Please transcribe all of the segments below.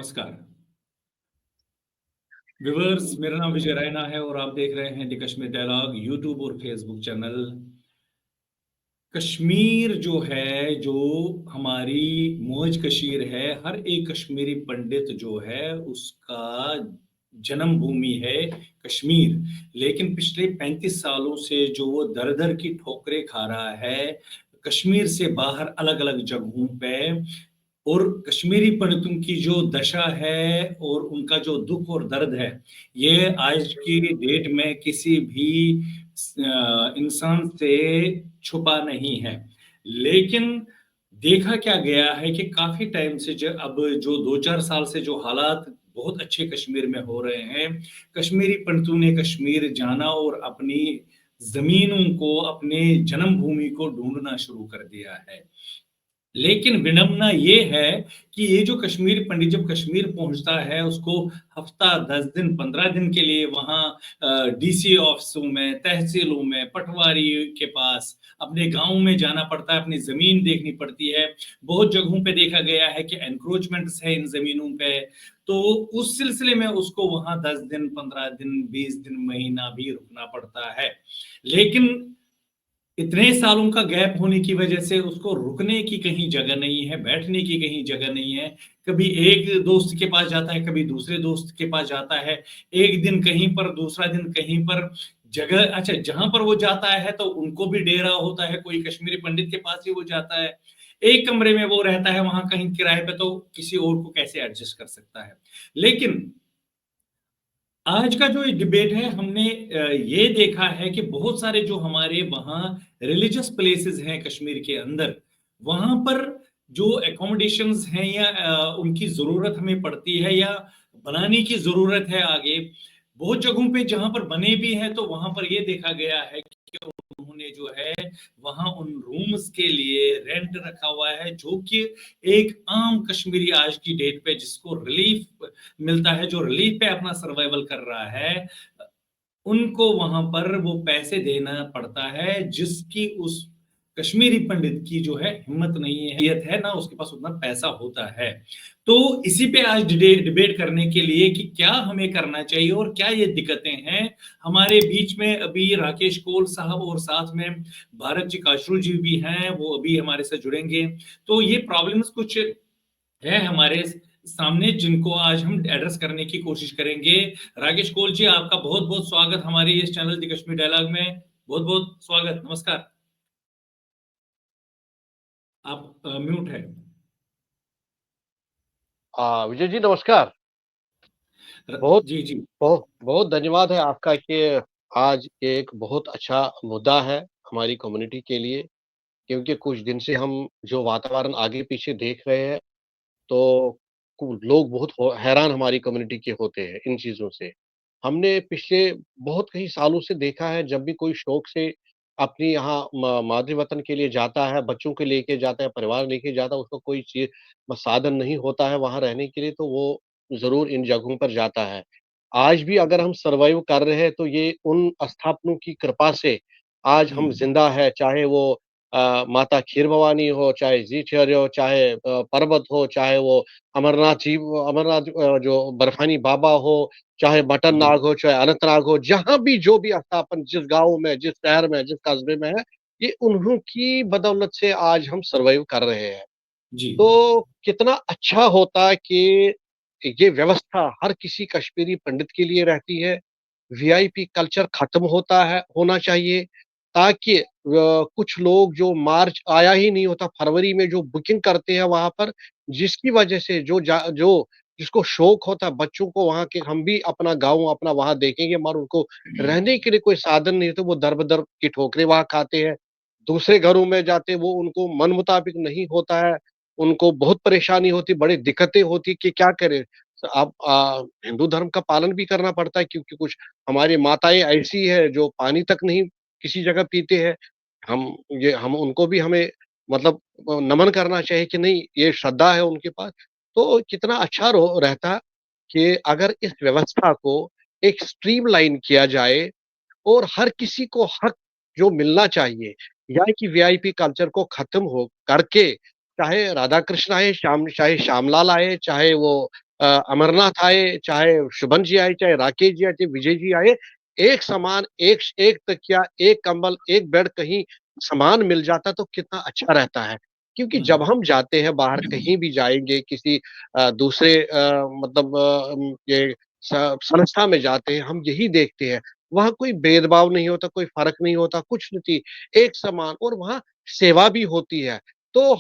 नमस्कार। व्यूअर्स, मेरा नाम विजय रैना है और आप देख रहे हैं द कश्मीर डायलॉग यूट्यूब और फेसबुक चैनल। कश्मीर जो है, जो हमारी मौज कशीर है, हर एक कश्मीरी पंडित जो है उसका जन्मभूमि है कश्मीर। लेकिन पिछले 35 सालों से जो वो दर-दर की ठोकरें खा रहा है, कश्मीर से बाहर अलग-अलग जगहों पे और कश्मीरी पंडितों की जो दशा है और उनका जो दुःख और दर्द है, ये आज की डेट में किसी भी इंसान से छुपा नहीं है। लेकिन देखा क्या गया है कि काफ़ी टाइम से अब जो 2-4 साल से जो हालात बहुत अच्छे कश्मीर में हो रहे हैं, कश्मीरी पंडितों ने कश्मीर जाना और अपनी ज़मीनों को, अपने जन्मभूमि को ढूँढना शुरू कर दिया है। लेकिन विडंबना ये है कि ये जो कश्मीरी पंडित जब कश्मीर पहुँचता है, उसको हफ़्ता, 10 दिन, 15 दिन के लिए वहाँ डीसी ऑफ़िसों में, तहसीलों में, पटवारी के पास, अपने गाँव में जाना पड़ता है, अपनी ज़मीन देखनी पड़ती है। बहुत जगहों पे देखा गया है कि एन्क्रोचमेंट्स है इन ज़मीनों पे, तो उस सिलसिले में उसको वहाँ 10 दिन, 15 दिन, 20 दिन, महीना भी रुकना पड़ता है। लेकिन इतने सालों का गैप होने की वजह से उसको रुकने की कहीं जगह नहीं है, बैठने की कहीं जगह नहीं है। कभी एक दोस्त के पास जाता है, कभी दूसरे दोस्त के पास जाता है। एक दिन कहीं पर, दूसरा दिन कहीं पर। जगह अच्छा, जहाँ पर वो जाता है तो उनको भी डेरा होता है, कोई कश्मीरी पंडित के पास ही वो जाता है। एक कमरे में वो रहता है, वहाँ कहीं किराए पे, तो किसी और को कैसे एडजस्ट कर सकता है। लेकिन आज का जो ये डिबेट है, हमने ये देखा है कि बहुत सारे जो हमारे वहाँ रिलीजियस प्लेसेस हैं कश्मीर के अंदर, वहाँ पर जो अकोमोडेशंस हैं या उनकी ज़रूरत हमें पड़ती है या बनाने की ज़रूरत है आगे। बहुत जगहों पे जहाँ पर बने भी हैं, तो वहाँ पर ये देखा गया है कि उन्होंने जो है वहाँ उन रूम्स के लिए रेंट रखा हुआ है, जो कि एक आम कश्मीरी आज की डेट पे जिसको रिलीफ मिलता है, जो रिलीफ पे अपना सर्वाइवल कर रहा है, उनको वहाँ पर वो पैसे देना पड़ता है, जिसकी उस कश्मीरी पंडित की जो है हिम्मत नहीं है, हैसियत है, ना उसके पास उतना पैसा होता है। तो इसी पे आज डिबेट करने के लिए कि क्या हमें करना चाहिए और क्या ये दिक्कतें हैं, हमारे बीच में अभी राकेश कोल साहब और साथ में भारत जी काशरू जी भी हैं, वो अभी हमारे साथ जुड़ेंगे। तो ये प्रॉब्लम्स कुछ है हमारे सामने, जिनको आज हम एड्रेस करने की कोशिश करेंगे। राकेश कोल जी, आपका बहुत-बहुत स्वागत हमारे इस चैनल द कश्मीर डायलॉग में। बहुत-बहुत स्वागत, नमस्कार। आप म्यूट है। विजय जी नमस्कार। बहुत जी, जी। बहुत बहुत धन्यवाद है आपका कि आज एक बहुत अच्छा मुद्दा है हमारी कम्युनिटी के लिए, क्योंकि कुछ दिन से हम जो वातावरण आगे पीछे देख रहे हैं, तो लोग बहुत हैरान हमारी कम्युनिटी के होते हैं इन चीजों से। हमने पिछले बहुत कई सालों से देखा है, जब भी कोई शौक से अपनी यहाँ मातृ वतन के लिए जाता है, बच्चों के लेके जाता है, परिवार लेके जाता है, उसको कोई चीज साधन नहीं होता है वहां रहने के लिए, तो वो जरूर इन जगहों पर जाता है। आज भी अगर हम सर्वाइव कर रहे हैं, तो ये उन स्थापनों की कृपा से आज हम हुँ। जिंदा है। चाहे वो माता खीर भवानी हो, चाहे जीठियर हो, चाहे पर्वत हो, चाहे वो अमरनाथ जो बर्फानी बाबा हो, चाहे बटन जी, नाग हो, चाहे अनंतनाग हो, जहाँ भी जो भी स्थापन जिस गाँव में, जिस शहर में, जिस कस्बे में है, ये उन्हीं की बदौलत से आज हम सर्वाइव कर रहे हैं। जी, तो कितना अच्छा होता कि ये व्यवस्था हर किसी कश्मीरी पंडित के लिए रहती है। वीआईपी कल्चर खत्म होता है, होना चाहिए, ताकि कुछ लोग जो मार्च आया ही नहीं होता, फरवरी में जो बुकिंग करते हैं वहाँ पर, जिसकी वजह से जो जिसको शौक होता है बच्चों को वहाँ के, हम भी अपना गाँव अपना वहाँ देखेंगे, मगर उनको रहने के लिए कोई साधन नहीं है, तो वो दर-बदर की ठोकरें वहाँ खाते हैं। दूसरे घरों में जाते वो उनको मन मुताबिक नहीं होता है, उनको बहुत परेशानी होती, बड़ी दिक्कतें होती कि क्या करें? अब हिंदू धर्म का पालन भी करना पड़ता है, क्योंकि कुछ हमारी माताएँ ऐसी है जो पानी तक नहीं किसी जगह पीते हैं। हम उनको भी हमें मतलब नमन करना चाहिए कि नहीं, ये श्रद्धा है उनके पास। तो कितना अच्छा रहता कि अगर इस व्यवस्था को एक स्ट्रीमलाइन किया जाए और हर किसी को हक जो मिलना चाहिए, या कि वीआईपी कल्चर को खत्म हो करके, चाहे राधा कृष्ण आए, चाहे श्यामलाल आए, चाहे वो अमरनाथ आए, चाहे शुभन जी आए, चाहे राकेश जी आए, चाहे विजय जी आए, एक समान, एक तकिया, एक कंबल, एक बेड कहीं समान मिल जाता तो कितना अच्छा रहता है। क्योंकि जब हम जाते हैं बाहर, कहीं भी जाएंगे, किसी दूसरे मतलब ये संस्था में जाते हैं, हम यही देखते हैं, वहां कोई भेदभाव नहीं होता, कोई फर्क नहीं होता, कुछ नहीं, एक समान, और वहां सेवा भी होती है। तो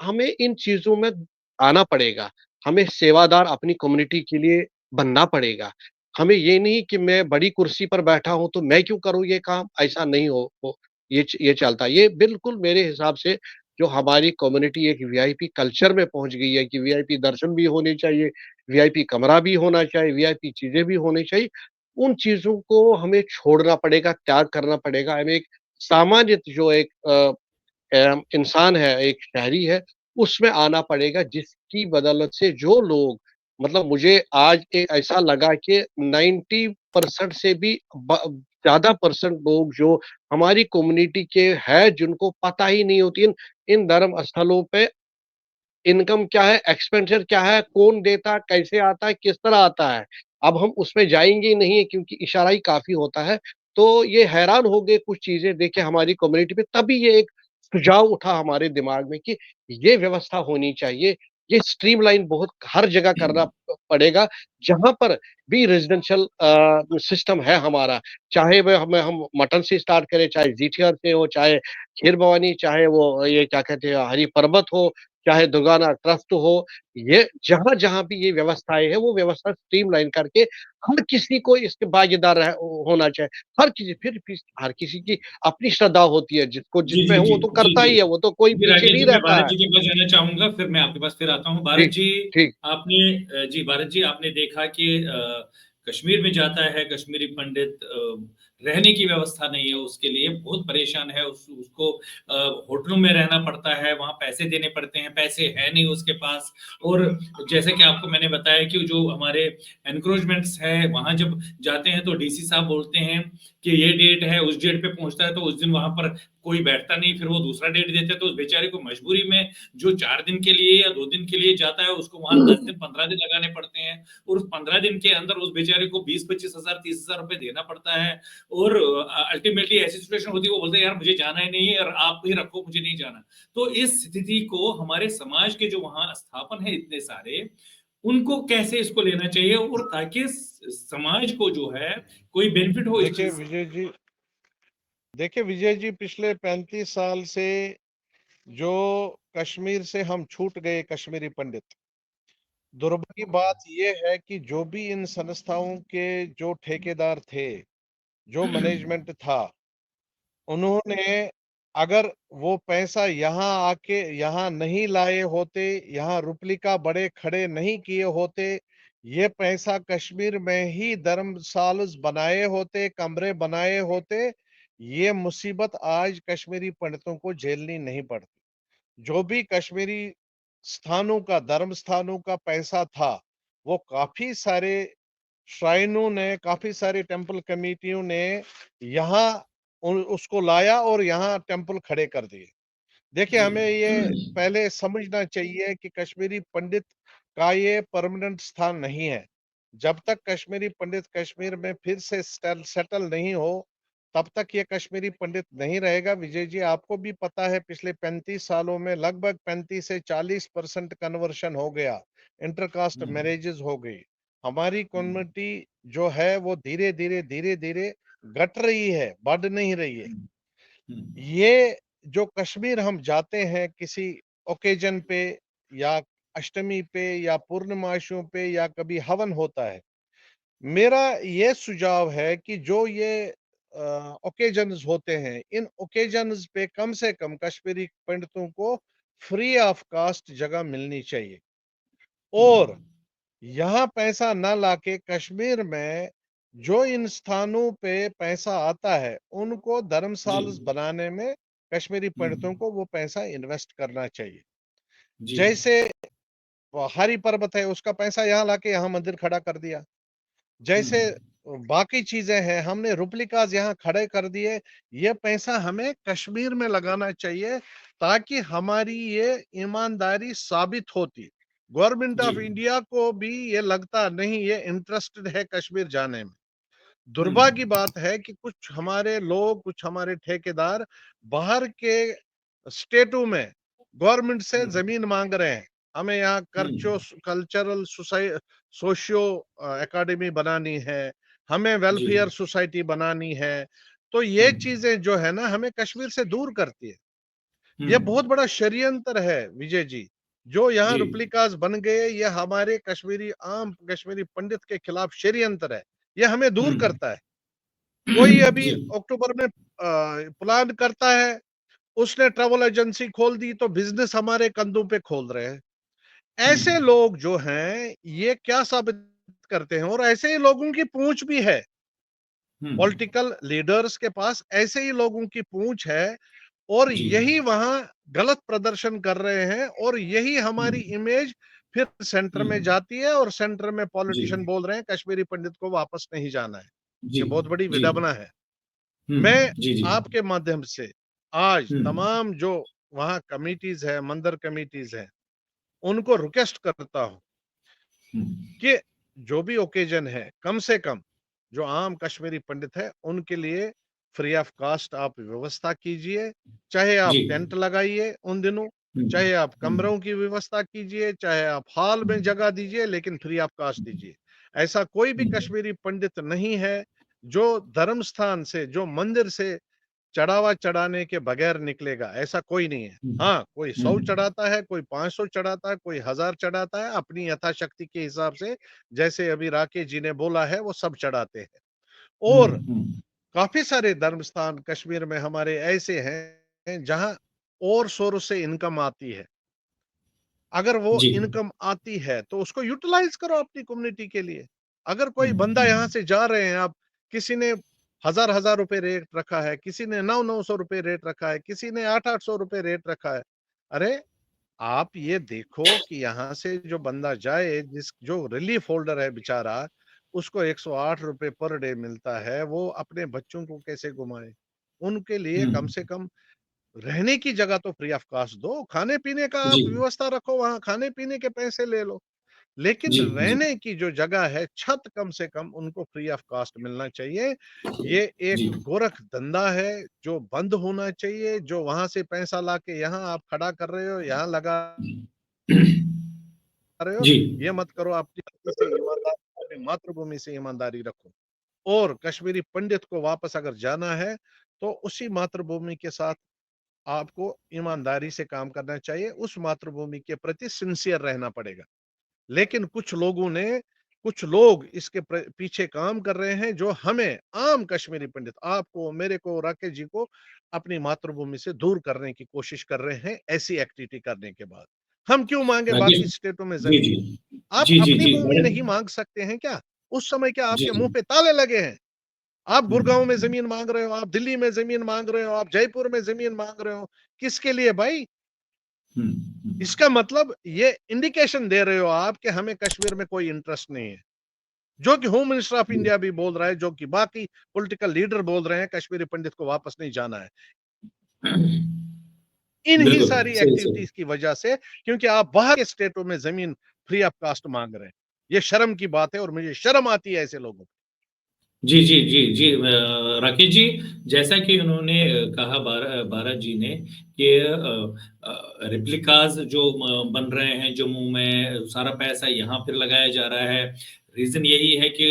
हमें इन चीजों में आना पड़ेगा, हमें सेवादार अपनी कम्युनिटी के लिए बनना पड़ेगा। हमें ये नहीं कि मैं बड़ी कुर्सी पर बैठा हूं तो मैं क्यों करूं ये काम, ऐसा नहीं हो ये चलता। ये बिल्कुल मेरे हिसाब से जो हमारी कम्युनिटी एक वीआईपी कल्चर में पहुंच गई है कि वीआईपी दर्शन भी होने चाहिए, वीआईपी कमरा भी होना चाहिए, वीआईपी चीजें भी होनी चाहिए, उन चीजों को हमें छोड़ना पड़ेगा, त्याग करना पड़ेगा। हमें एक सामान्य जो एक इंसान है, एक शहरी है, उसमें आना पड़ेगा, जिसकी बदौलत से जो लोग, मतलब मुझे आज एक ऐसा लगा कि 90% से भी ज्यादा परसेंट लोग जो हमारी कम्युनिटी के हैं, जिनको पता ही नहीं होती इन धर्म स्थलों पे इनकम क्या है, एक्सपेंडिचर क्या है, कौन देता, कैसे आता है, किस तरह आता है। अब हम उसमें जाएंगे ही नहीं, क्योंकि इशारा ही काफी होता है। तो ये हैरान हो गए कुछ चीजें देखे हमारी कम्युनिटी पे, तभी ये एक सुझाव उठा हमारे दिमाग में कि ये व्यवस्था होनी चाहिए। ये स्ट्रीमलाइन बहुत हर जगह करना पड़ेगा, जहां पर भी रेजिडेंशियल सिस्टम है हमारा, चाहे वह हम मटन से स्टार्ट करें, चाहे जीटीआर से हो, चाहे खीर भवानी, चाहे वो ये क्या कहते हैं हरि पर्वत हो, चाहे दुर्गाना ट्रस्ट हो, ये जहां जहां भी ये व्यवस्थाएं है, वो व्यवस्था स्ट्रीमलाइन करके हर किसी को इसके भागीदार होना चाहिए। फिर हर किसी की अपनी श्रद्धा होती है, जिसको जी, जिसमें जी, हो जी, वो तो जी, करता जी। ही है, वो तो कोई जी, पीछे राकेश नहीं जी, मैं रहता भारत है। जी के पास जाना चाहूँगा, फिर मैं आपके पास फिर आता हूँ। भारत ठीक, जी, ठीक। आपने जी, भारत जी, आपने देखा कि कश्मीर में जाता है कश्मीरी पंडित, रहने की व्यवस्था नहीं है उसके लिए, बहुत परेशान है, उसको होटलों में रहना पड़ता है, वहाँ पैसे देने पड़ते हैं, पैसे हैं नहीं उसके पास। और जैसे कि आपको मैंने बताया कि जो हमारे एनक्रोचमेंट्स है, वहाँ जब जाते हैं तो डीसी साहब बोलते हैं कि ये डेट है, उस डेट पे पहुंचता है तो उस दिन वहां पर कोई बैठता नहीं, फिर वो दूसरा डेट देते हैं, तो उस बेचारे को मजबूरी में जो 4 दिन के लिए या 2 दिन के लिए जाता है, उसको वहां 10 दिन 15 दिन लगाने पड़ते हैं। और उस 15 दिन के अंदर उस बेचारे को 20-25 हजार 30 हजार रुपए देना पड़ता है। और अल्टीमेटली ऐसी सिचुएशन होती है, वो बोलते हैं यार मुझे जाना ही नहीं है और आप ही रखो, मुझे नहीं जाना। तो इस स्थिति को हमारे समाज के जो वहां स्थापन है इतने सारे, उनको कैसे इसको लेना चाहिए, और ताकि समाज को जो है कोई बेनिफिट हो इस देखिए चीज से। विजय जी देखिए विजय जी, पिछले 35 साल से जो कश्मीर से हम छूट गए कश्मीरी पंडित, दुर्भाग्य की बात यह है कि जो भी इन संस्थाओं के जो ठेकेदार थे, जो मैनेजमेंट था, उन्होंने अगर वो पैसा यहाँ आके यहाँ नहीं लाए होते, यहाँ रुपलिका बड़े खड़े नहीं किए होते, ये पैसा कश्मीर में ही धर्मशाला बनाए होते, कमरे बनाए होते, ये मुसीबत आज कश्मीरी पंडितों को झेलनी नहीं पड़ती। जो भी कश्मीरी स्थानों का, धर्म स्थानों का पैसा था, वो काफी सारे श्राइनों ने, काफी सारी टेंपल कमेटियों ने यहाँ उसको लाया और यहाँ टेंपल खड़े कर दिए। देखिए, जी, हमें ये पहले समझना चाहिए कि कश्मीरी पंडित का ये परमानेंट स्थान नहीं है। जब तक कश्मीरी पंडित कश्मीर में फिर से सेटल नहीं हो, तब तक ये कश्मीरी पंडित नहीं रहेगा। विजय जी, आपको भी पता है पिछले 35 सालों में लगभग 35 से 40% कन्वर्शन हो गया, इंटरकास्ट मैरिजेस हो गई। हमारी कम्युनिटी जो है वो धीरे धीरे घट रही है, बढ़ नहीं रही है। ये जो कश्मीर हम जाते हैं किसी ओकेजन पे, या अष्टमी पे, या पूर्णमासियों पे, या कभी हवन होता है, मेरा ये सुझाव है कि जो ये ओकेजन्स होते हैं, इन ओकेजन्स पे कम से कम कश्मीरी पंडितों को फ्री ऑफ कास्ट जगह मिलनी चाहिए। और यहाँ पैसा ना लाके कश्मीर में जो इन स्थानों पे पैसा आता है, उनको जी, धर्मशाला बनाने में कश्मीरी पंडितों हम्म, को वो पैसा इन्वेस्ट करना चाहिए। जी, जैसे वो हरि पर्वत है, उसका पैसा यहाँ लाके यहाँ मंदिर खड़ा कर दिया। जैसे हम्म, बाकी चीजें हैं, हमने रुपलिकास यहाँ खड़े कर दिए। ये पैसा हमें कश्मीर में लगाना चाहिए, ताकि हमारी ये ईमानदारी साबित होती। गवर्नमेंट ऑफ जी। इंडिया को भी ये लगता नहीं, ये इंटरेस्टेड है कश्मीर जाने में। हुँ, दुर्भाग्य की बात है कि कुछ हमारे लोग, कुछ हमारे ठेकेदार बाहर के स्टेटों में गवर्नमेंट से हुँ, जमीन मांग रहे हैं। हमें यहाँ हुँ, कल्चरल सोशियो एकेडमी बनानी है, हमें जी। वेलफेयर सोसाइटी बनानी है। तो ये हुँ, चीजें जो है ना, हमें कश्मीर से दूर करती है। हुँ, ये बहुत बड़ा षड्यंत्र है विजय जी। जो यहाँ जी। रिप्लिकास बन गए, ये हमारे आम कश्मीरी पंडित के खिलाफ षड्यंत्र है। ये हमें हुँ, दूर करता है। कोई अभी जी। अक्टूबर में प्लान करता है, उसने ट्रैवल एजेंसी खोल दी तो बिजनेस हमारे कंधों पे खोल रहे हैं। हुँ, ऐसे लोग जो हैं, ये क्या साबित करते हैं, और ऐसे ही लोगों की पूंछ भी है। हुँ, पॉलिटिकल लीडर्स के पास ऐसे ही लोगों की पूंछ है, और जी। यही वहां गलत प्रदर्शन कर रहे हैं, और यही हुँ, हमारी इमेज फिर सेंटर हुँ, में जाती है, और सेंटर में जी, पॉलिटिशियन बोल रहे हैं कश्मीरी पंडित को वापस नहीं जाना है। जी, ये बहुत बड़ी जी। विडंबना है। हुँ, मैं जी, जी। आपके माध्यम से आज हुँ, तमाम जो वहाँ कमिटीज है, मंदिर कमिटीज है, उनको रिक्वेस्ट करता हूँ हुँ, कि जो भी ओकेजन है, कम से कम जो आम कश्मीरी पंडित है, उनके लिए फ्री ऑफ कॉस्ट आप व्यवस्था कीजिए। चाहे आप जी। टेंट लगाइए उन दिनों, हुँ, चाहे आप हुँ, कमरों की व्यवस्था कीजिए, चाहे आप हॉल हुँ, में जगह दीजिए, लेकिन फ्री ऑफ कॉस्ट दीजिए। ऐसा कोई भी हुँ, कश्मीरी पंडित नहीं है जो धर्म स्थान से, जो मंदिर से चढ़ावा चढ़ाने के बगैर निकलेगा, ऐसा कोई नहीं है। हुँ, हाँ, कोई हुँ, 100 चढ़ाता है, कोई 500 चढ़ाता है, कोई 1000 चढ़ाता है, अपनी यथाशक्ति के हिसाब से, जैसे अभी राकेश जी ने बोला है, वो सब चढ़ाते हैं। हुँ, और हुँ, काफ़ी सारे धर्म स्थान कश्मीर में हमारे ऐसे हैं, जहाँ और सोर्स से इनकम आती है। अगर वो जी। इनकम आती है, तो उसको यूटिलाइज़ करो अपनी कम्युनिटी के लिए। अगर कोई हुँ, बंदा यहाँ हुँ, से जा रहे हैं आप, किसी ने हज़ार-हज़ार रुपए रेट रखा है, किसी ने 9-900 रुपए रेट रखा है, किसी ने 8-800 रुपए रेट रखा है। अरे! आप ये देखो कि यहाँ से जो बंदा जाए, जो रिलीफ होल्डर है बेचारा, उसको 108 रुपए पर डे मिलता है, वो अपने बच्चों को कैसे घुमाए? उनके लिए हुँ, कम से कम रहने की जगह तो फ्री ऑफ कॉस्ट दो, खाने-पीने का जी, आप व्यवस्था रखो वहाँ, खाने-पीने के पैसे ले लो। लेकिन जी, जी। रहने की जो जगह है, छत कम से कम उनको फ्री ऑफ कॉस्ट मिलना चाहिए। ये एक जी। गोरख धंधा है, जो बंद होना चाहिए, जो वहाँ से पैसा लाके यहाँ आप खड़ा कर रहे हो, यहाँ लगा रहे हो, जी। ये मत करो। अपनी धरती से ईमानदार, अपनी मातृभूमि से ईमानदारी रखो। और कश्मीरी पंडित को वापस अगर जाना है, तो उसी मातृभूमि के साथ आपको ईमानदारी से काम करना चाहिए, उस मातृभूमि के प्रति सिंसियर रहना पड़ेगा। लेकिन कुछ लोग इसके पीछे काम कर रहे हैं, जो हमें आम कश्मीरी पंडित, आपको, मेरे को, राकेश जी को अपनी मातृभूमि से दूर करने की कोशिश कर रहे हैं, ऐसी एक्टिविटी करने के बाद। हम क्यों मांगे राकेश बाकी स्टेटों में जी, जमीन? जी। आप जी, जी, अपनी जी, भूमि बड़े नहीं मांग सकते हैं क्या? उस समय क्या जी, आपके जी। मुंह पे ताले लगे हैं? आप हुँ, गुड़गांव में जमीन मांग रहे हो, आप दिल्ली में जमीन मांग रहे हो, आप जयपुर में जमीन मांग रहे हो, किसके लिए भाई? हुँ, हुँ। इसका मतलब ये इंडिकेशन दे रहे हो आप कि हमें कश्मीर में कोई इंटरेस्ट नहीं है। जो कि होम मिनिस्टर ऑफ जी। इंडिया भी बोल रहा है, जो कि बाकी पॉलिटिकल लीडर बोल रहे हैं, कश्मीरी पंडित को वापस नहीं जाना है। इन्हीं बिल्कुल, सारी सही, सही। एक्टिविटीज की वजह से, क्योंकि आप बाहर के स्टेटों में जमीन फ्री ऑफ कॉस्ट मांग रहे हैं। ये शर्म की बात है, और मुझे शर्म आती है ऐसे लोगों को। जी, जी, जी, जी। राकेश जी, जैसा कि उन्होंने कहा भारत जी ने कि रेप्लिकाज़ जो बन रहे हैं जम्मू में, सारा पैसा यहाँ फिर लगाया जा रहा है। रीज़न यही है कि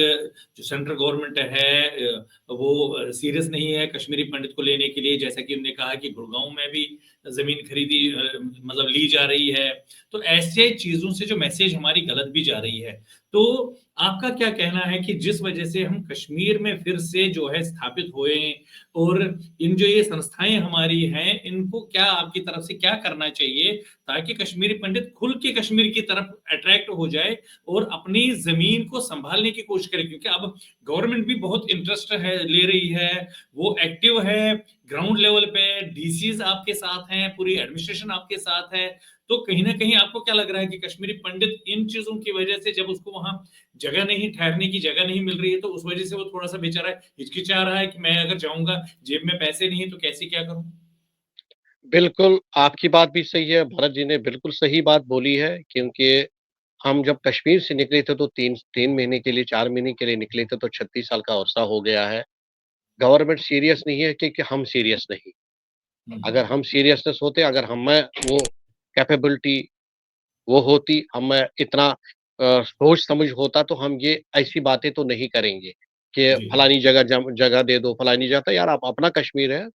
जो सेंट्रल गवर्नमेंट है वो सीरियस नहीं है कश्मीरी पंडित को लेने के लिए। जैसा कि उन्होंने कहा कि गुड़गाँव में भी ज़मीन खरीदी मतलब ली जा रही है। तो ऐसे चीज़ों से जो मैसेज हमारी गलत भी जा रही है। तो आपका क्या कहना है कि जिस वजह से हम कश्मीर में फिर से जो है स्थापित हुए और इन जो ये संस्थाएँ हमारी हैं, इनको क्या आपकी तरफ से क्या करना चाहिए ताकि कश्मीरी पंडित खुल के कश्मीर की तरफ अट्रैक्ट हो जाए और अपनी ज़मीन को सँभालने की कोशिश करें? क्योंकि अब गवर्नमेंट भी बहुत इंटरेस्ट है ले रही है, वो एक्टिव है, ग्राउंड लेवल पे डीसीज़ आपके साथ हैं, पूरी एडमिनिस्ट्रेशन आपके साथ है। तो कहीं न कहीं आपको क्या लग रहा है कि कश्मीरी पंडित इन चीज़ों की वजह से जब उसको वहाँ जगह नहीं ठहरने की जगह नहीं मिल रही है, तो उस वजह से वो थोड़ा-सा बेचारा हिचकिचा रहा है कि मैं अगर जाऊँगा, जेब में पैसे नहीं है तो कैसे क्या करूँ? बिल्कुल, आपकी बात भी सही है, भरत जी ने बिल्कुल सही बात बोली है क्योंकि हम जब कश्मीर से निकले थे तो 3 महीने के लिए, 4 महीने के लिए निकले थे, तो 36 साल का अरसा हो गया है। गवर्नमेंट सीरियस नहीं है कि हम सीरियस नहीं। अगर हम सीरियसनेस होते, अगर हमें वो कैपेबिलिटी वो होती, हमें इतना सोच समझ होता, तो हम ये ऐसी बातें तो नहीं करेंगे कि जी, फलानी जगह दे दो, फलानी जगह। तो यार आप अपना कश्मीर है,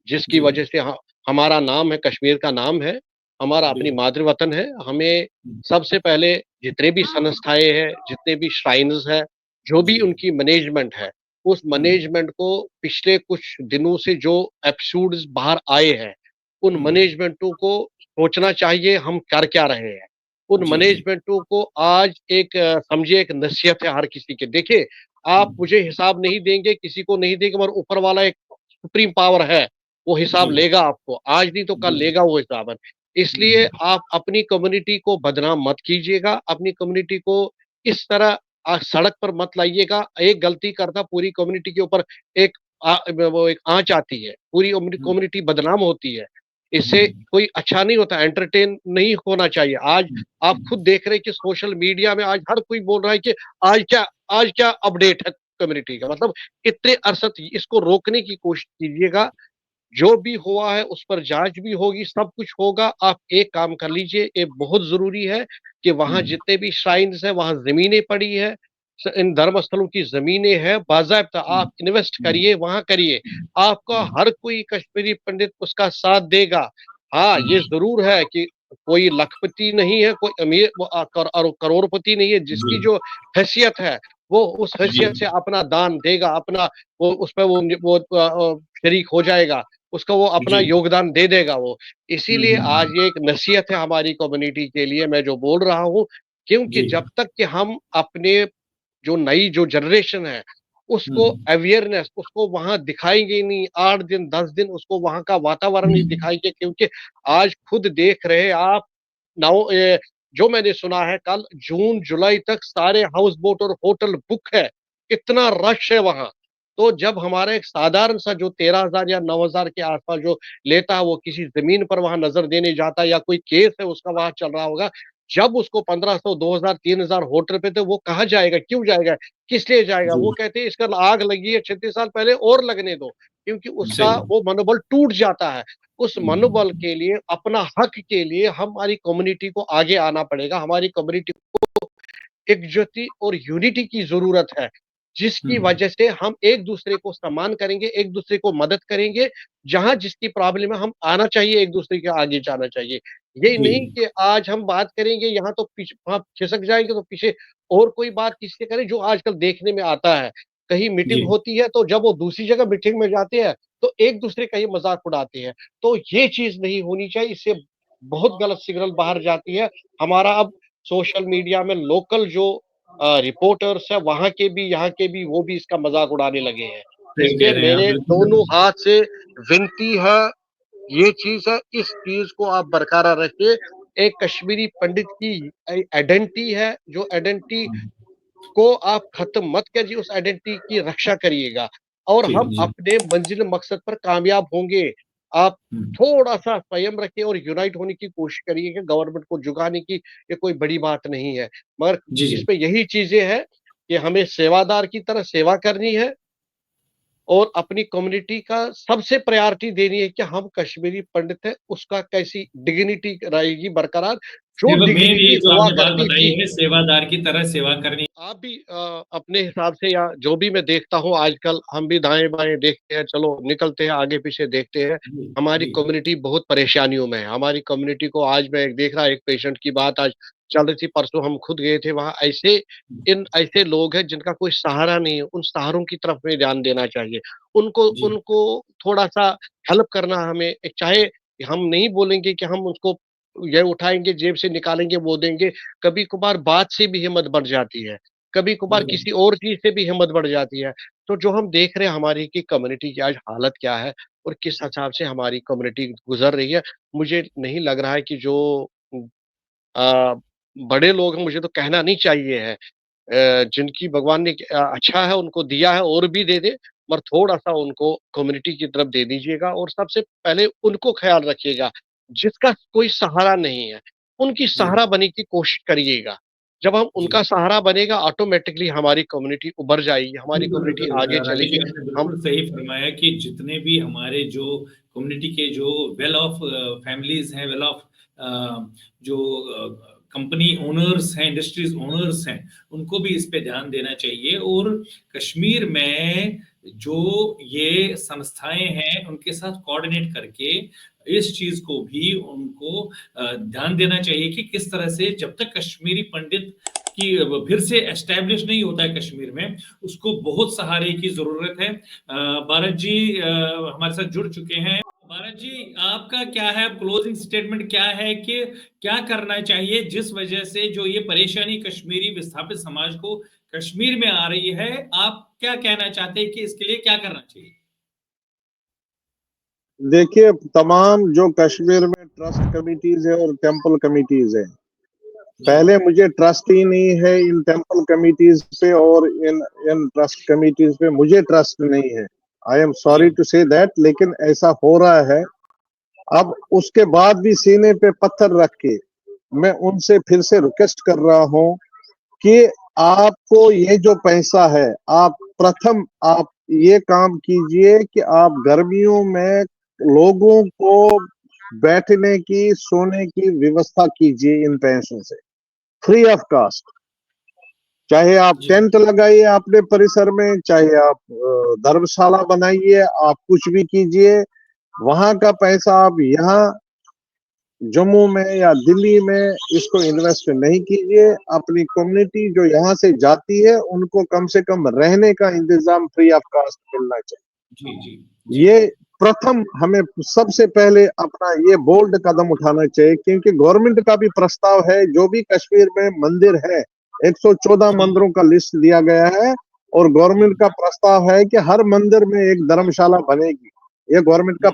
जिसकी जी, वजह से हमारा नाम है, कश्मीर का नाम है, हमारा अपनी बिल्कुल। मातृ वतन है। हमें सबसे पहले जितने भी संस्थाएं हैं, जितने भी श्राइन्स है, जो भी जी, उनकी मैनेजमेंट है, उस हुँ, मैनेजमेंट को पिछले कुछ दिनों से जो एपिसोड्स बाहर आए हैं, उन हुँ, मैनेजमेंटों को सोचना चाहिए हम कर क्या रहे हैं। उन जी, जी, मैनेजमेंटों को आज एक समझिए एक नसीहत है हर किसी के। देखिए, हुँ, आप मुझे हिसाब नहीं देंगे, किसी को नहीं देंगे, मगर ऊपर वाला एक सुप्रीम पावर है, वो हिसाब जी, लेगा आपको। आज नहीं तो कल बिल्कुल। लेगा वो हिसाब। हुँ, इसलिए आप अपनी कम्युनिटी को बदनाम मत कीजिएगा, अपनी कम्युनिटी को इस तरह सड़क पर मत लाइएगा। एक गलती करता पूरी कम्युनिटी के ऊपर एक वो एक आँच आती है, पूरी हुँ, कम्युनिटी बदनाम होती है। इससे हुँ, कोई अच्छा नहीं होता, एंटरटेन नहीं होना चाहिए। आज हुँ, आप खुद हुँ, देख रहे हैं कि सोशल मीडिया में आज हर कोई बोल रहा है कि आज क्या आज क्या अपडेट है कम्युनिटी का। मतलब इतने अरसत इसको रोकने की कोशिश कीजिएगा। जो भी हुआ है उस पर जांच भी होगी, सब कुछ होगा। आप एक काम कर लीजिए, ये बहुत जरूरी है कि वहां हुँ, जितने भी श्राइन्स है, वहां जमीनें पड़ी है, इन धर्म स्थलों की जमीनें हैं, बाकायदा हुँ, आप इन्वेस्ट हुँ, करिए, वहां करिए। हुँ, आपका हुँ, हर कोई कश्मीरी पंडित उसका साथ देगा। हाँ, ये हुँ, जरूर है कि कोई लखपति नहीं है, कोई अमीर करोड़पति नहीं है। जी, जिसकी जो हैसियत है, वो उस जी, हैसियत से अपना दान देगा, अपना वो उस पर वो शरीक हो जाएगा, उसका वो अपना जी, योगदान दे देगा वो। हुँ, इसीलिए हुँ, आज ये एक नसीहत है हमारी कम्युनिटी के लिए, मैं जो बोल रहा हूँ। क्योंकि जी, जब तक कि हम अपने जो नई जो जनरेशन है, हुँ, उसको अवेयरनेस उसको वहां दिखाएंगे ही नहीं, 8 दिन 10 दिन उसको वहां का वातावरण हुँ, नहीं दिखाएंगे। क्योंकि आज खुद देख रहे आप नाउ जो मैंने सुना है, कल जून जुलाई तक सारे हाउस बोट और होटल बुक है, इतना रश है वहां। तो जब हमारा एक साधारण सा जो 13,000 या 9,000 के आसपास जो लेता है, वो किसी जमीन पर वहां नजर देने जाता है, या कोई केस है उसका वहां चल रहा होगा, जब उसको 1500 2000 3000 होटल पे, तो वो कहाँ जाएगा, क्यों जाएगा, किस लिए जाएगा? जी, वो कहते हैं इसका आग लगी है 36 साल पहले, और लगने दो। क्योंकि उसका सही, वो मनोबल टूट जाता है। उस हुँ, मनोबल के लिए, अपना हक के लिए हमारी कम्युनिटी को आगे आना पड़ेगा। हमारी कम्युनिटी एकजुटती और यूनिटी की जरूरत है, जिसकी हुँ, वजह से हम एक दूसरे को सम्मान करेंगे, एक दूसरे को मदद करेंगे। जहां जिसकी प्रॉब्लम है, हम आना चाहिए, एक दूसरे के आगे जाना चाहिए। ये जी, नहीं कि आज हम बात करेंगे यहाँ तो पीछे वहां खिसक जाएंगे, तो पीछे और कोई बात किससे करें, जो आजकल देखने में आता है। कहीं मीटिंग जी, होती है, तो जब वो दूसरी जगह मीटिंग में जाते हैं, तो एक दूसरे का ही मजाक उड़ाते हैं। तो ये चीज नहीं होनी चाहिए, इससे बहुत गलत सिग्नल बाहर जाती है हमारा। अब सोशल मीडिया में लोकल जो रिपोर्टर्स है, वहां के भी यहाँ के भी, वो भी इसका मजाक उड़ाने लगे हैं। सही कह इसलिए रहे हैं आप, मेरे दोनों बिल्कुल, हाथ से विनती है, ये चीज है, इस चीज को आप बरकरार रखिए। एक कश्मीरी पंडित की आइडेंटिटी है, जो आइडेंटिटी हुँ, को आप खत्म मत करिए, उस आइडेंटिटी की रक्षा करिएगा, और जी, हम जी, अपने मंजिल मकसद पर कामयाब होंगे। आप हुँ, थोड़ा सा संयम रखिए और यूनाइट होने की कोशिश करिए कि गवर्नमेंट को झुकाने की ये कोई बड़ी बात नहीं है। मगर जी, जी, इसमें यही चीजें हैं कि हमें सेवादार की तरह सेवा करनी है, और अपनी कम्युनिटी का सबसे प्रायोरिटी देनी है कि हम कश्मीरी पंडित हैं, उसका कैसी डिग्निटी रहेगी बरकरार, जो सेवा मेन ये डिग्निटी जो हुआ आपने बात करती बताई थी। है, सेवादार की तरह सेवा करनी। आप भी अपने हिसाब से, या जो भी मैं देखता हूँ आजकल, हम भी दाएं बाएं देखते हैं, चलो निकलते हैं आगे पीछे देखते हैं। जी, हमारी जी, कम्युनिटी बहुत परेशानियों में है। हमारी कम्युनिटी को आज मैं देख रहा, एक पेशेंट की बात आज चल रही थी, परसों हम खुद गए थे वहां। इन ऐसे लोग हैं जिनका कोई सहारा नहीं है, उन सहारों की तरफ में ध्यान देना चाहिए। उनको जी, उनको थोड़ा सा हेल्प करना हमें चाहे। हम नहीं बोलेंगे कि हम उसको ये उठाएंगे जेब से निकालेंगे वो देंगे। कभी कभार बात से भी हिम्मत बढ़ जाती है, कभी कभार बिल्कुल, किसी और चीज से भी हिम्मत बढ़ जाती है। तो जो हम देख रहे हैं हमारी की कम्युनिटी की आज हालत क्या है, और किस हिसाब से हमारी कम्युनिटी गुजर रही है, मुझे नहीं लग रहा है कि जो आ, बड़े लोग हैं, मुझे तो कहना नहीं चाहिए है, जिनकी भगवान ने अच्छा है उनको दिया है, और भी दे दे, पर थोड़ा सा उनको कम्युनिटी की तरफ दे दीजिएगा, और सबसे पहले उनको ख्याल रखिएगा जिसका कोई सहारा नहीं है, उनकी जी, सहारा बनने की कोशिश करिएगा। जब हम उनका सहारा बनेगा, ऑटोमेटिकली हमारी कम्युनिटी उभर जाएगी, हमारी बिल्कुल, कम्युनिटी बिल्कुल। आगे राजेश चलेगी। जी, आपने हम बिल्कुल सही फरमाया कि जितने भी हमारे जो कम्युनिटी के जो वेल ऑफ फैमिलीज़ हैं, वेल ऑफ जो कंपनी ओनर्स हैं, इंडस्ट्रीज़ ओनर्स हैं, उनको भी इस पे ध्यान देना चाहिए और कश्मीर में जो ये संस्थाएँ हैं, उनके साथ कोऑर्डिनेट करके इस चीज़ को भी उनको ध्यान देना चाहिए कि किस तरह से जब तक कश्मीरी पंडित कि फिर से एस्टैब्लिश नहीं होता है कश्मीर में, उसको बहुत सहारे की ज़रूरत है। भारत जी हमारे साथ जुड़ चुके हैं। भारत जी, आपका क्या है क्लोजिंग स्टेटमेंट क्या है कि क्या करना चाहिए जिस वजह से जो ये परेशानी कश्मीरी विस्थापित समाज को कश्मीर में आ रही है, आप क्या कहना चाहते हैं कि इसके लिए क्या करना चाहिए? देखिए, तमाम जो कश्मीर में ट्रस्ट कमिटीज़ है और टेंपल कमिटीज़ है, जी, पहले मुझे ट्रस्ट ही नहीं है इन टेंपल कमिटीज़ पे और इन इन ट्रस्ट कमिटीज़ पे मुझे ट्रस्ट नहीं है। आई एम जी, सॉरी टू से दैट, लेकिन ऐसा हो रहा है। अब उसके बाद भी सीने पे पत्थर रख के मैं उनसे फिर से रिक्वेस्ट कर रहा हूँ कि आपको ये जो पैसा है, आप ये काम कीजिए कि आप गर्मियों में लोगों को बैठने की, सोने की व्यवस्था कीजिए इन पैसों से, फ्री ऑफ कॉस्ट। चाहे आप जी, टेंट लगाइए अपने परिसर में, चाहे आप धर्मशाला बनाइए, आप कुछ भी कीजिए। वहां का पैसा आप यहाँ जम्मू में या दिल्ली में इसको इन्वेस्ट नहीं कीजिए। अपनी कम्युनिटी जो यहाँ से जाती है उनको कम से कम रहने का इंतजाम फ्री ऑफ कॉस्ट मिलना चाहिए। जी, जी, जी, ये प्रथम हमें सबसे पहले अपना ये बोल्ड कदम उठाना चाहिए, क्योंकि गवर्नमेंट का भी प्रस्ताव है, जो भी कश्मीर में मंदिर है 114 जी, मंदिरों का लिस्ट दिया गया है और गवर्नमेंट का प्रस्ताव है कि हर मंदिर में एक धर्मशाला बनेगी। ये गवर्नमेंट का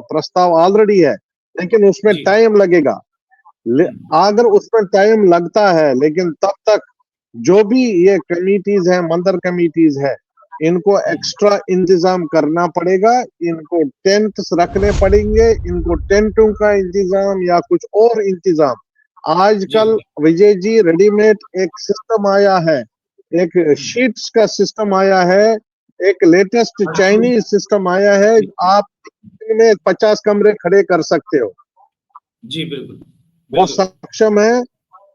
प्रस्ताव ऑलरेडी है, लेकिन उसमें जी, टाइम लगेगा। अगर उसमें टाइम लगता है, लेकिन तब तक जो भी ये कमिटीज है, मंदिर कमिटीज है, इनको एक्स्ट्रा इंतजाम करना पड़ेगा। इनको टेंट्स रखने पड़ेंगे, इनको टेंटों का इंतजाम या कुछ और इंतजाम। जी, आजकल विजय जी रेडीमेड एक सिस्टम आया है, एक शीट्स का सिस्टम आया है, एक लेटेस्ट चाइनीज सिस्टम आया है। आप में 50 कमरे खड़े कर सकते हो, जी, बिल्कुल, वो बिल्कुल, सक्षम है।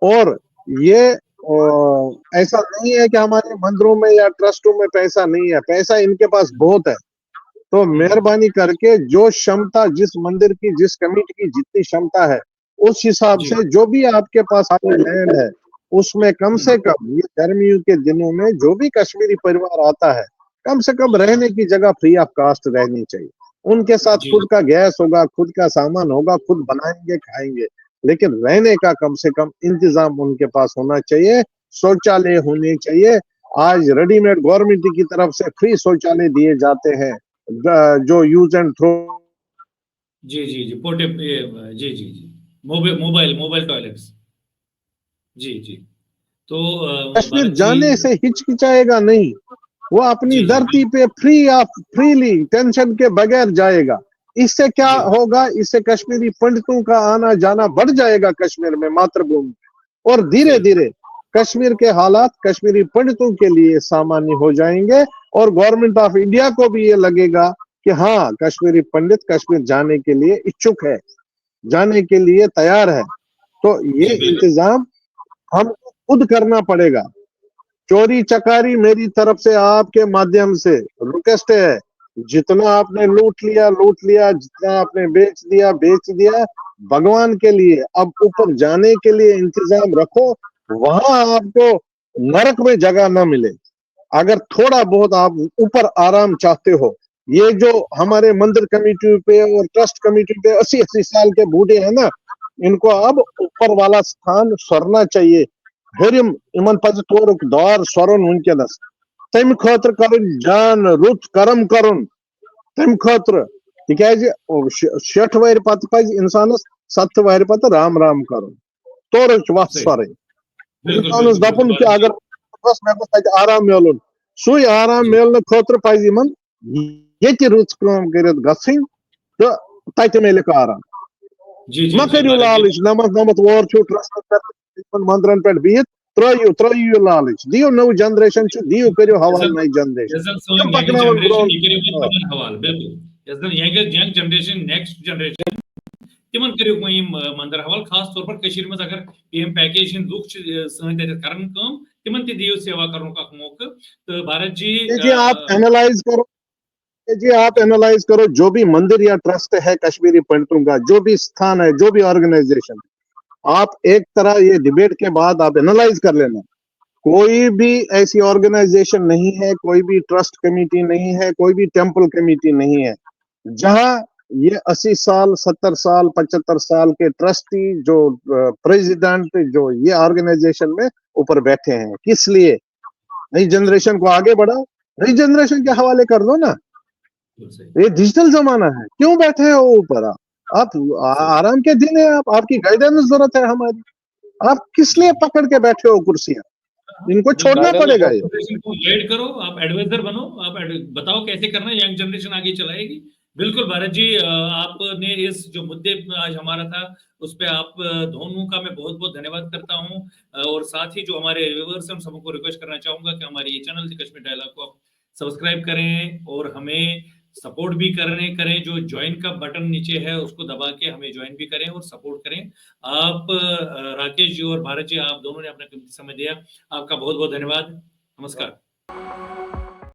और ये ऐसा नहीं है कि हमारे मंदिरों में या ट्रस्टों में पैसा नहीं है, पैसा इनके पास बहुत है। तो मेहरबानी करके जो क्षमता, जिस मंदिर की, जिस कमेटी की जितनी क्षमता है, उस हिसाब जी, से जो भी आपके पास लैंड है, उसमें कम से कम ये गर्मियों के दिनों में जो भी कश्मीरी परिवार आता है, कम से कम रहने की जगह फ्री ऑफ कास्ट रहनी चाहिए। उनके साथ जी, खुद का गैस होगा, खुद का सामान होगा, खुद बनाएंगे खाएंगे, लेकिन रहने का कम से कम इंतजाम उनके पास होना चाहिए। शौचालय होने चाहिए। आज रेडीमेड गवर्नमेंट की तरफ से फ्री शौचालय दिए जाते हैं, जो यूज एंड थ्रो। जी, जी, जी, जी, जी, जी, मोबाइल मोबाइल टॉयलेट्स। जी, जी। तो कश्मीर भारत जी जाने से हिचकिचाएगा नहीं, वो अपनी जी, जी, धरती पे फ्रीली टेंशन के बगैर जाएगा। इससे क्या जी, होगा, इससे कश्मीरी पंडितों का आना जाना बढ़ जाएगा कश्मीर में, मातृभूमि, और धीरे सही। धीरे कश्मीर के हालात कश्मीरी पंडितों के लिए सामान्य हो जाएंगे। और गवर्नमेंट ऑफ इंडिया को भी ये लगेगा कि हाँ, कश्मीरी पंडित कश्मीर जाने के लिए इच्छुक है, जाने के लिए तैयार है। तो ये जी, बिल्कुल। इंतजाम हमको खुद करना पड़ेगा। चोरी चकारी मेरी तरफ से आपके माध्यम से रिक्वेस्ट है, जितना आपने लूट लिया, जितना आपने बेच दिया। भगवान के लिए अब ऊपर जाने के लिए इंतजाम रखो, वहां आपको नरक में जगह ना मिले। अगर थोड़ा बहुत आप ऊपर आराम चाहते हो, ये जो हमारे मंदिर कमेटी पे और ट्रस्ट कमेटी पे 80-80 साल के बूढ़े हैं ना, इनको अब ऊपर वाला स्थान स्वरना चाहिए। हरिम इमन पज तोरुक दौर स्वरन वनकस, तम खतर कर जान रुत करम कर, तम खतर तिकाज 60 वहर पत पज इंसानस 7 वहर पत राम राम कर, तोरुक वत सही। स्वर बिल्कुल, इंसानस बिल्कुल, बिल्कुल दपुन कि भारत जी। अगर मे तक आराम मिलन, सुई आराम जी, मिलने खतर पज इमन ये रुत काम कर गन, तो तत मिल आराम। जी, जी, मा जी, करू भारत जी। लालच, नमत नमत वोर छु ट्रस्ट मंत्रन पे बिहित त्रयु लालच दियो नव जनरेशन दियो करो हवाल नई जनरेशन तुम पकनावन ब्रोन हवाल बिल्कुल यंग जनरेशन नेक्स्ट जनरेशन तिमन करियो वही मंदर हवाल खास तौर पर कशीर में अगर पीएम पैकेज हिंद लुक सन करन कम तिमन ते दियो सेवा करने का मौका तो भारत जी जी आप एनालाइज करो जी आप एनालाइज करो जो भी मंदिर या ट्रस्ट है कश्मीरी पंडितों का जो भी स्थान है जो भी ऑर्गेनाइजेशन है आप एक तरह ये डिबेट के बाद आप एनालाइज कर लेना कोई भी ऐसी ऑर्गेनाइजेशन नहीं है कोई भी ट्रस्ट कमेटी नहीं है कोई भी टेंपल कमेटी नहीं है जहां ये 80 साल 70 साल 75 साल के ट्रस्टी जो प्रेसिडेंट जो ये ऑर्गेनाइजेशन में ऊपर बैठे हैं किस लिए नई जनरेशन को आगे बढ़ाओ नई जनरेशन के हवाले कर दो ना ये डिजिटल जमाना है क्यों बैठे हो ऊपर आप आराम के दिन है आपकी गाइडेंस जरूरत है हमारी आप किस लिए पकड़ के बैठे हो कुर्सियां इनको छोड़ना पड़ेगा ये गाइड करो आप एडवाइजर बनो आप बताओ कैसे करना है यंग जनरेशन आगे चलाएगी बिल्कुल भारत जी आपने इस जो मुद्दे आज हमारा था उस पे आप दोनों का मैं बहुत बहुत धन्यवाद करता हूं और साथ ही जो हमारे व्यूअर्स हैं उन सबको रिक्वेस्ट करना चाहूंगा कि हमारे ये चैनल कश्मीर डायलॉग को आप सब्सक्राइब करें और हमें सपोर्ट भी करें जो ज्वाइन का बटन नीचे है उसको दबा के हमें ज्वाइन भी करें और सपोर्ट करें आप राकेश जी और भारत जी आप दोनों ने अपना कीमती समय दिया आपका बहुत बहुत धन्यवाद नमस्कार